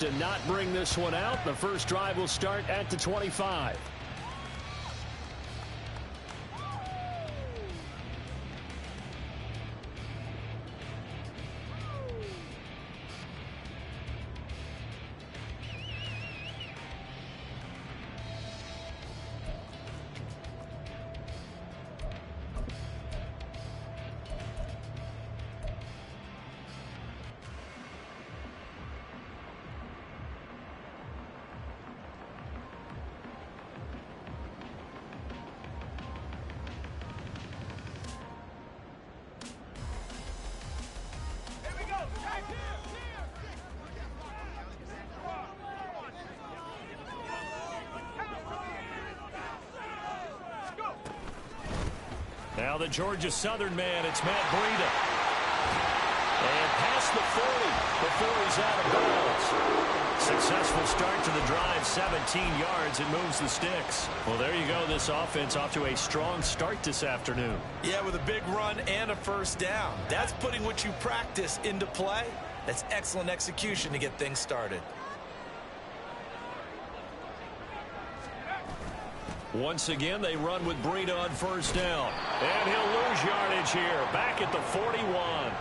To not bring this one out, the first drive will start at the 25. Now the Georgia Southern man, it's Matt Breida. And past the 40 before he's out of bounds. Successful start to the drive, 17 yards. It moves the sticks. Well, there you go. This offense off to a strong start this afternoon. Yeah, with a big run and a first down. That's putting what you practice into play. That's excellent execution to get things started. Once again, they run with Breida on first down. And he'll lose yardage here. Back at the 41.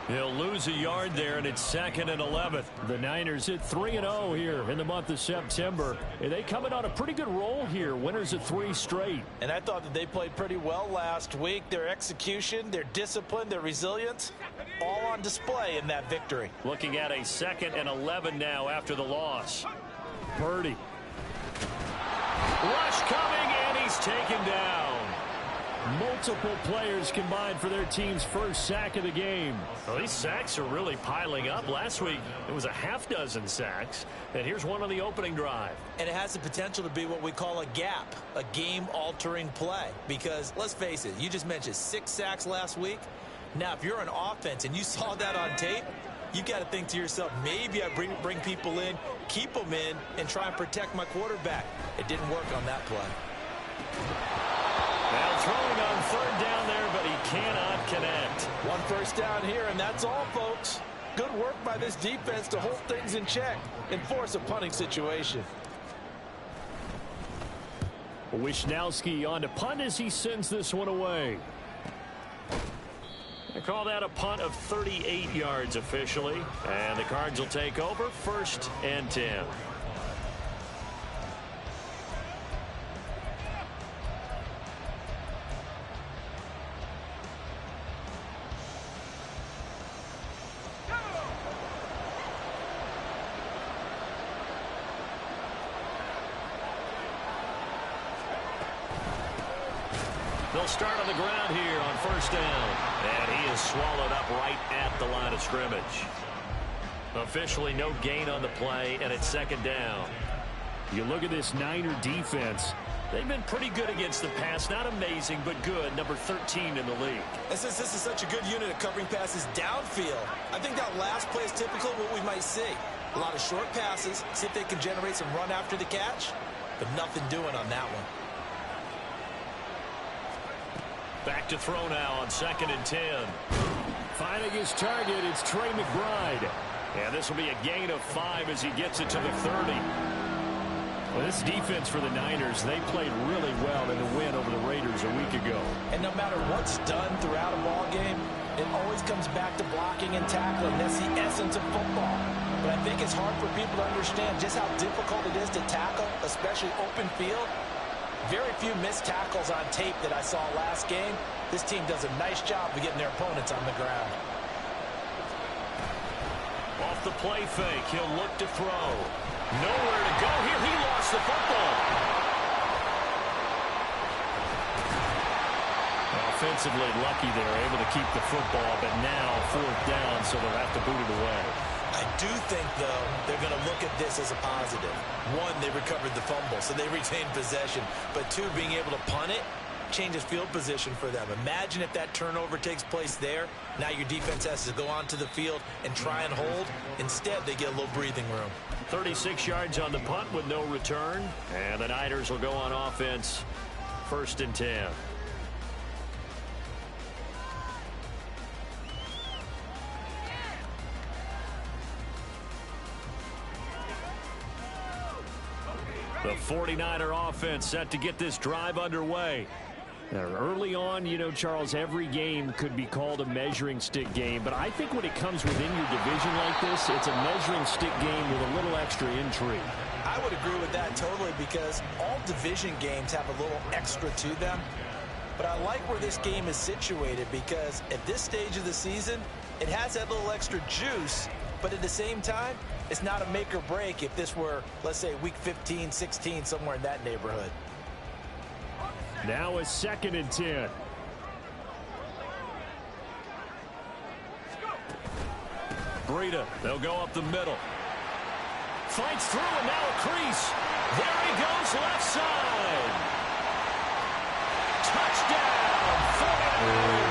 He'll lose a yard there, and it's 2nd and 11. The Niners hit 3-0 here in the month of September. And they coming on a pretty good roll here. Winners of 3 straight. And I thought that they played pretty well last week. Their execution, their discipline, their resilience, all on display in that victory. Looking at a 2nd and 11 now after the loss. Purdy. Rush coming, and he's taken down. Multiple players combined for their team's first sack of the game. Well, these sacks are really piling up. Last week, it was a half-dozen sacks. And here's one on the opening drive. And it has the potential to be what we call a gap, a game-altering play. Because, let's face it, you just mentioned 6 sacks last week. Now, if you're an offense and you saw that on tape, you got to think to yourself, maybe I bring people in, keep them in, and try and protect my quarterback. It didn't work on that play. Now throwing on 3rd down there, but he cannot connect. 1 first down here, and that's all, folks. Good work by this defense to hold things in check and force a punting situation. Wishnowski on to punt as he sends this one away. They call that a punt of 38 yards officially. And the Cards will take over 1st and 10. They'll start on the ground here on 1st down. And he is swallowed up right at the line of scrimmage. Officially no gain on the play, and it's 2nd down. You look at this Niner defense. They've been pretty good against the pass. Not amazing, but good. Number 13 in the league. And since this is such a good unit of covering passes downfield, I think that last play is typical of what we might see. A lot of short passes, see if they can generate some run after the catch, but nothing doing on that one. Back to throw now on 2nd and 10. Finding his target, it's Trey McBride. And this will be a gain of 5 as he gets it to the 30. Well, this defense for the Niners, they played really well in the win over the Raiders a week ago. And no matter what's done throughout a ball game, it always comes back to blocking and tackling. That's the essence of football. But I think it's hard for people to understand just how difficult it is to tackle, especially open field. Very few missed tackles on tape that I saw last game. This team does a nice job of getting their opponents on the ground. Off the play fake, he'll look to throw. Nowhere to go here. He lost the football. Offensively lucky they're able to keep the football, but now 4th down, so they'll have to boot it away. I do think, though, they're going to look at this as a positive. 1, they recovered the fumble, so they retained possession. But 2, being able to punt it changes field position for them. Imagine if that turnover takes place there. Now your defense has to go onto the field and try and hold. Instead, they get a little breathing room. 36 yards on the punt with no return. And the Niners will go on offense 1st and 10. The 49er offense set to get this drive underway. Early on, you know, Charles, every game could be called a measuring stick game, but I think when it comes within your division like this, it's a measuring stick game with a little extra intrigue. I would agree with that totally, because all division games have a little extra to them. But I like where this game is situated, because at this stage of the season, it has that little extra juice, but at the same time, it's not a make or break if this were, let's say, week 15, 16, somewhere in that neighborhood. Now a 2nd and 10. Breida, they'll go up the middle. Fights through, and now a crease. There he goes, left side. Touchdown, 49ers.